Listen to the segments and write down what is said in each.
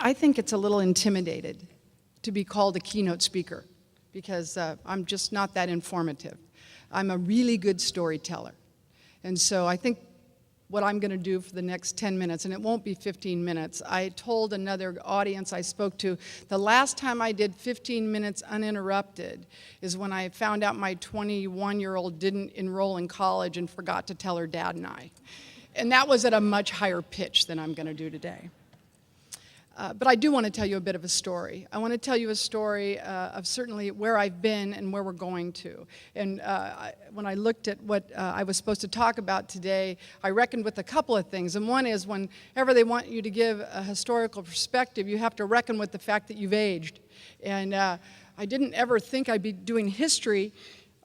I think it's a little intimidated to be called a keynote speaker because I'm just not that informative. I'm a really good storyteller. And so I think what I'm going to do for the next 10 minutes, and it won't be 15 minutes, I told another audience I spoke to, the last time I did 15 minutes uninterrupted is when I found out my 21-year-old didn't enroll in college and forgot to tell her dad and I. And that was at a much higher pitch than I'm going to do today. But I do want to tell you a bit of a story. I want to tell you a story of certainly where I've been and where we're going to. And when I looked at what I was supposed to talk about today, I reckoned with a couple of things. And one is whenever they want you to give a historical perspective, you have to reckon with the fact that you've aged. And I didn't ever think I'd be doing history.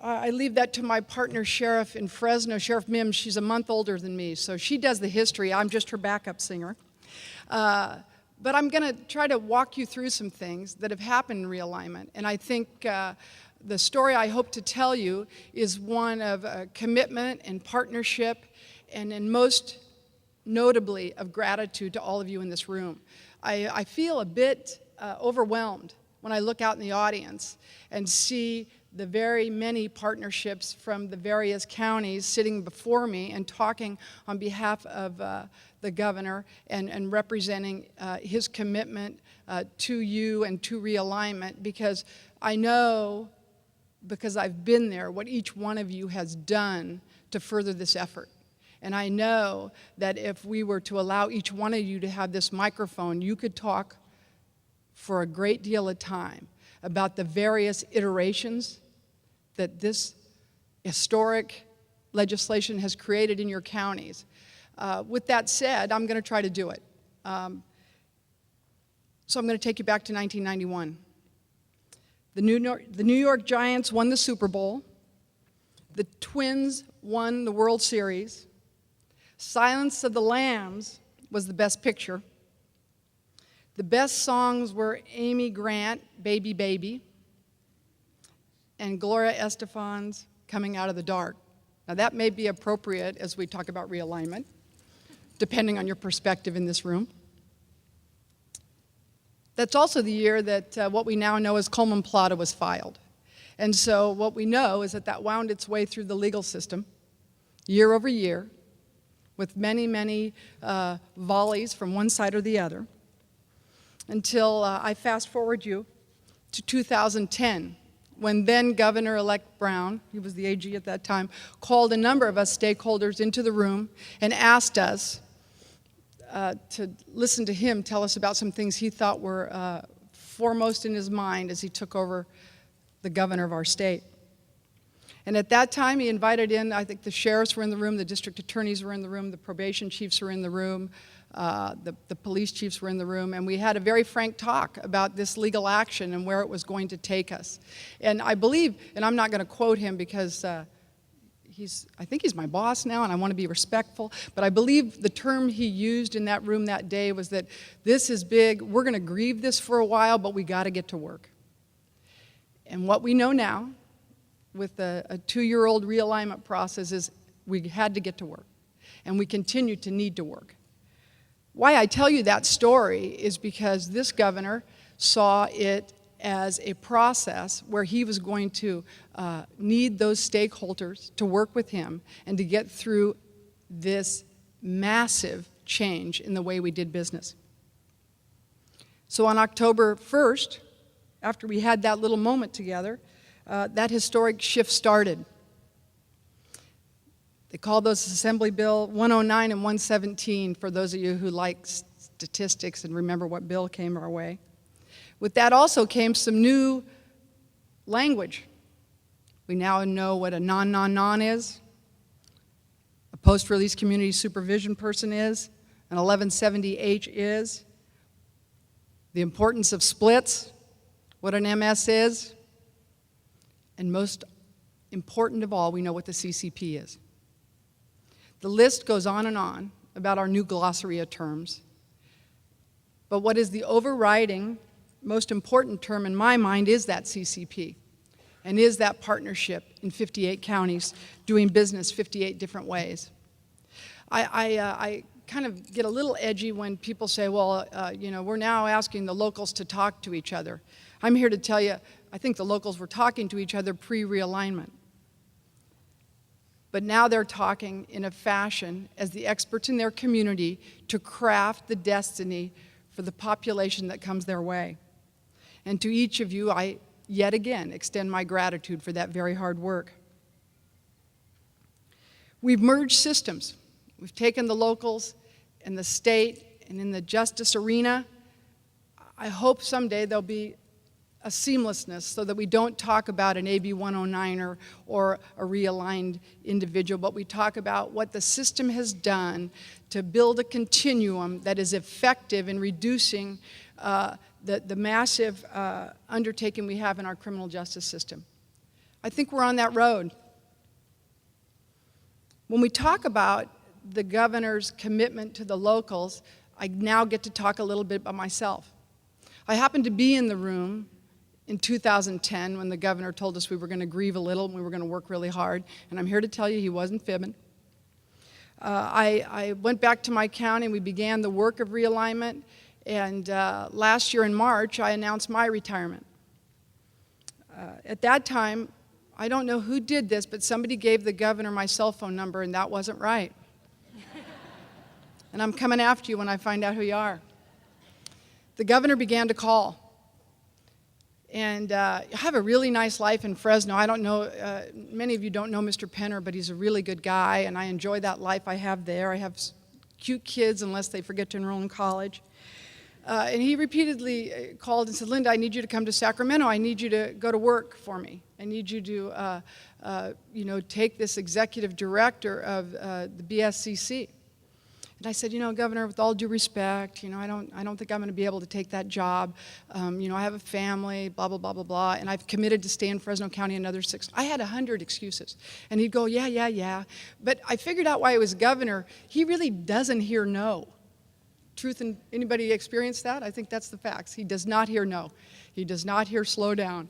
I leave that to my partner, Sheriff in Fresno, Sheriff Mims. She's a month older than me, so she does the history. I'm just her backup singer. But I'm going to try to walk you through some things that have happened in realignment. And I think the story I hope to tell you is one of commitment and partnership, and most notably of gratitude to all of you in this room. I feel a bit overwhelmed when I look out in the audience and see the very many partnerships from the various counties sitting before me and talking on behalf of the governor and representing his commitment to you and to realignment, because I know, because I've been there, what each one of you has done to further this effort. And I know that if we were to allow each one of you to have this microphone, you could talk for a great deal of time about the various iterations that this historic legislation has created in your counties. With that said, I'm going to try to do it. So I'm going to take you back to 1991. The New York Giants won the Super Bowl. The Twins won the World Series. Silence of the Lambs was the best picture. The best songs were Amy Grant, Baby Baby, and Gloria Estefan's Coming Out of the Dark. Now that may be appropriate as we talk about realignment, depending on your perspective in this room. That's also the year that what we now know as Coleman Plata was filed. And so what we know is that that wound its way through the legal system year over year with many, many volleys from one side or the other until I fast forward you to 2010, when then Governor-elect Brown, he was the AG at that time, called a number of us stakeholders into the room and asked us to listen to him tell us about some things he thought were foremost in his mind as he took over the governor of our state. And at that time, he invited in, I think the sheriffs were in the room, the district attorneys were in the room, the probation chiefs were in the room, the police chiefs were in the room, and we had a very frank talk about this legal action and where it was going to take us. And I believe, and I'm not going to quote him because I think he's my boss now and I want to be respectful, but I believe the term he used in that room that day was that this is big, we're going to grieve this for a while, but we got to get to work. And what we know now with a 2-year-old realignment process is we had to get to work, and we continue to need to work. Why I tell you that story is because this governor saw it as a process where he was going to need those stakeholders to work with him and to get through this massive change in the way we did business. So on October 1st, after we had that little moment together, that historic shift started. They call those Assembly Bill 109 and 117 for those of you who like statistics and remember what bill came our way. With that also came some new language. We now know what a non is, a post-release community supervision person is, an 1170H is, the importance of splits, what an MS is, and most important of all, we know what the CCP is. The list goes on and on about our new glossary of terms. But what is the overriding, most important term in my mind is that CCP, and is that partnership in 58 counties doing business 58 different ways. I kind of get a little edgy when people say, well, we're now asking the locals to talk to each other. I'm here to tell you, I think the locals were talking to each other pre-realignment. But now they're talking in a fashion as the experts in their community to craft the destiny for the population that comes their way. And to each of you, I yet again extend my gratitude for that very hard work. We've merged systems. We've taken the locals and the state, and in the justice arena, I hope someday there'll be a seamlessness so that we don't talk about an AB 109er or a realigned individual, but we talk about what the system has done to build a continuum that is effective in reducing the massive undertaking we have in our criminal justice system. I think we're on that road. When we talk about the governor's commitment to the locals, I now get to talk a little bit about myself. I happened to be in the room in 2010 when the governor told us we were going to grieve a little and we were going to work really hard, and I'm here to tell you he wasn't fibbing. I went back to my county and we began the work of realignment, and last year in March I announced my retirement. At that time, I don't know who did this, but somebody gave the governor my cell phone number, and that wasn't right. And I'm coming after you when I find out who you are. The governor began to call. And I have a really nice life in Fresno. I don't know, many of you don't know Mr. Penner, but he's a really good guy, and I enjoy that life I have there. I have cute kids unless they forget to enroll in college. And he repeatedly called and said, Linda, I need you to come to Sacramento. I need you to go to work for me. I need you to take this executive director of the BSCC. And I said, Governor, with all due respect, I don't think I'm going to be able to take that job. I have a family, blah, blah, blah, blah, blah, and I've committed to stay in Fresno County another 6. I had 100 excuses. And he'd go, yeah. But I figured out why he was governor. He really doesn't hear no. Truth, and anybody experience that? I think that's the facts. He does not hear no. He does not hear slow down.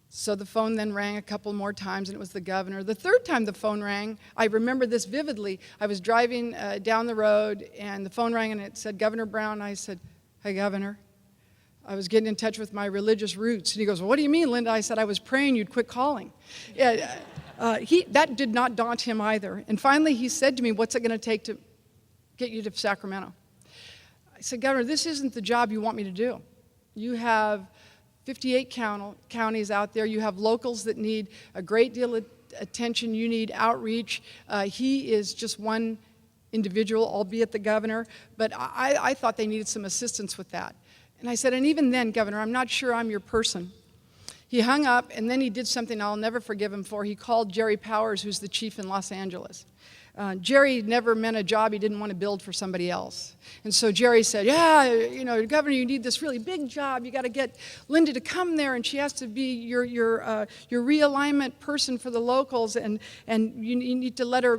So the phone then rang a couple more times, and it was the governor. The third time the phone rang, I remember this vividly. I was driving down the road, and the phone rang, and it said, Governor Brown. I said, hey, Governor. I was getting in touch with my religious roots. And he goes, well, what do you mean, Linda? I said, I was praying you'd quit calling. Yeah, that did not daunt him either. And finally he said to me, what's it going to take to get you to Sacramento? I said, Governor, this isn't the job you want me to do. You have 58 counties out there. You have locals that need a great deal of attention. You need outreach. He is just one individual, albeit the governor, but I thought they needed some assistance with that. And I said, and even then, Governor, I'm not sure I'm your person. He hung up, and then he did something I'll never forgive him for. He called Jerry Powers, who's the chief in Los Angeles. Jerry never meant a job he didn't want to build for somebody else. And so Jerry said, Governor, you need this really big job. You got to get Linda to come there, and she has to be your realignment person for the locals, and you need to let her,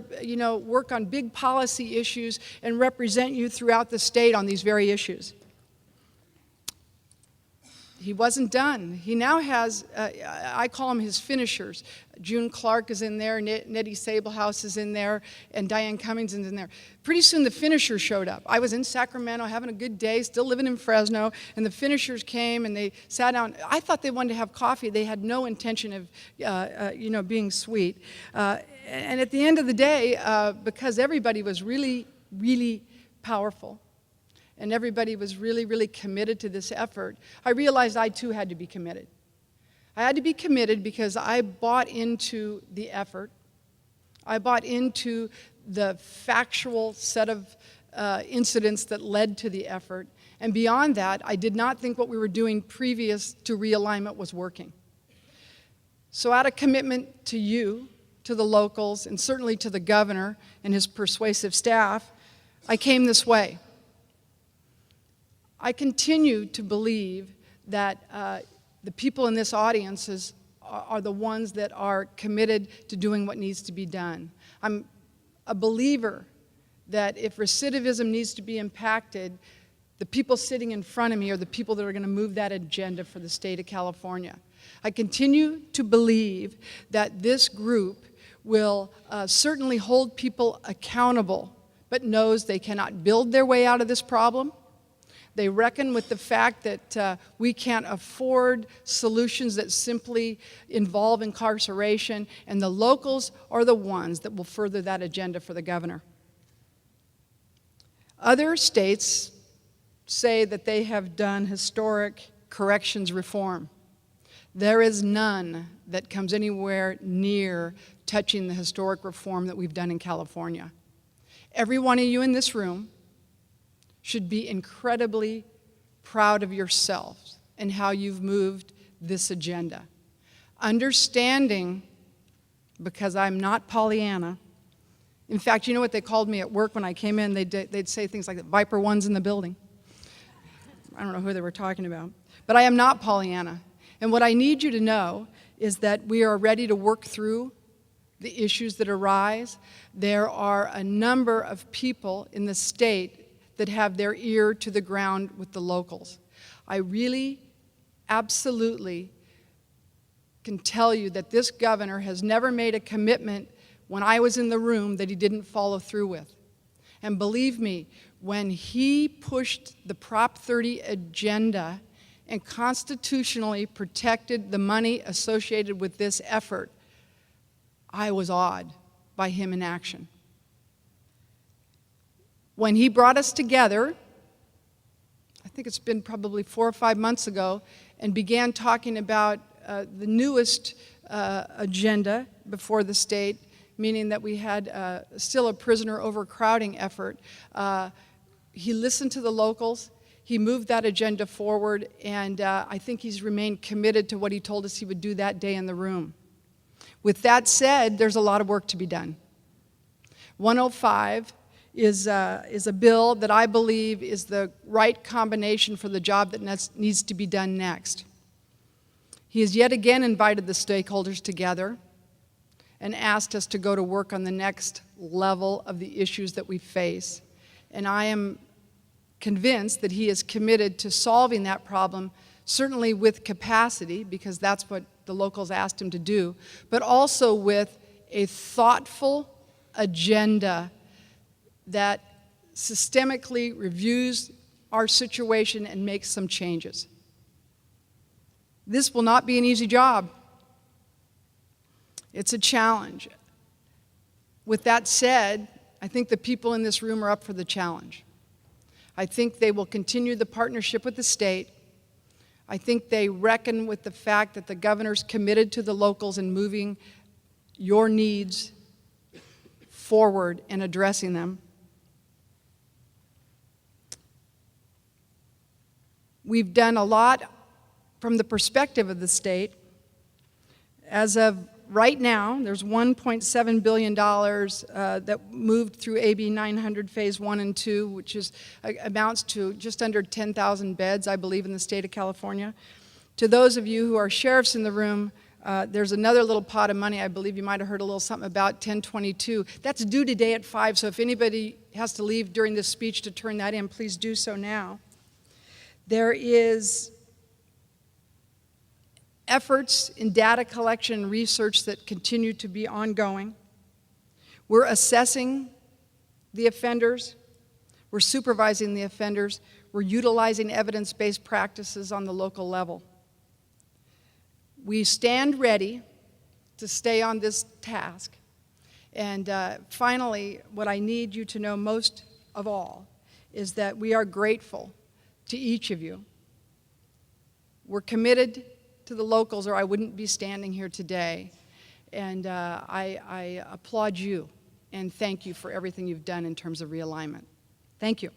work on big policy issues and represent you throughout the state on these very issues. He wasn't done. He now has, I call them his finishers. June Clark is in there, Nettie Sablehouse is in there, and Diane Cummings is in there. Pretty soon the finishers showed up. I was in Sacramento having a good day, still living in Fresno, and the finishers came and they sat down. I thought they wanted to have coffee. They had no intention of, being sweet. And at the end of the day, because everybody was really, really powerful, and everybody was really, really committed to this effort, I realized I too had to be committed. I had to be committed because I bought into the effort. I bought into the factual set of incidents that led to the effort. And beyond that, I did not think what we were doing previous to realignment was working. So out of commitment to you, to the locals, and certainly to the governor and his persuasive staff, I came this way. I continue to believe that the people in this audience are the ones that are committed to doing what needs to be done. I'm a believer that if recidivism needs to be impacted, the people sitting in front of me are the people that are going to move that agenda for the state of California. I continue to believe that this group will certainly hold people accountable but knows they cannot build their way out of this problem. They reckon with the fact that we can't afford solutions that simply involve incarceration, and the locals are the ones that will further that agenda for the governor. Other states say that they have done historic corrections reform. There is none that comes anywhere near touching the historic reform that we've done in California. Every one of you in this room should be incredibly proud of yourselves and how you've moved this agenda. Understanding, because I'm not Pollyanna. In fact, you know what they called me at work when I came in? They'd say things like, Viper One's in the building. I don't know who they were talking about. But I am not Pollyanna. And what I need you to know is that we are ready to work through the issues that arise. There are a number of people in the state that have their ear to the ground with the locals. I really, absolutely can tell you that this governor has never made a commitment when I was in the room that he didn't follow through with. And believe me, when he pushed the Prop 30 agenda and constitutionally protected the money associated with this effort, I was awed by him in action. When he brought us together, I think it's been probably 4 or 5 months ago, and began talking about the newest agenda before the state, meaning that we had still a prisoner overcrowding effort, he listened to the locals. He moved that agenda forward, and I think he's remained committed to what he told us he would do that day in the room. With that said, there's a lot of work to be done. 105 is a bill that I believe is the right combination for the job that needs to be done next. He has yet again invited the stakeholders together and asked us to go to work on the next level of the issues that we face. And I am convinced that he is committed to solving that problem, certainly with capacity, because that's what the locals asked him to do, but also with a thoughtful agenda that systemically reviews our situation and makes some changes. This will not be an easy job. It's a challenge. With that said, I think the people in this room are up for the challenge. I think they will continue the partnership with the state. I think they reckon with the fact that the governor's committed to the locals and moving your needs forward and addressing them. We've done a lot from the perspective of the state. As of right now, there's $1.7 billion that moved through AB 900 Phase 1 and 2, which amounts to just under 10,000 beds, I believe, in the state of California. To those of you who are sheriffs in the room, there's another little pot of money. I believe you might have heard a little something about 1022. That's due today at 5, so if anybody has to leave during this speech to turn that in, please do so now. There is efforts in data collection and research that continue to be ongoing. We're assessing the offenders. We're supervising the offenders. We're utilizing evidence-based practices on the local level. We stand ready to stay on this task. And finally, what I need you to know most of all is that we are grateful to each of you. We're committed to the locals, or I wouldn't be standing here today. And I applaud you and thank you for everything you've done in terms of realignment. Thank you.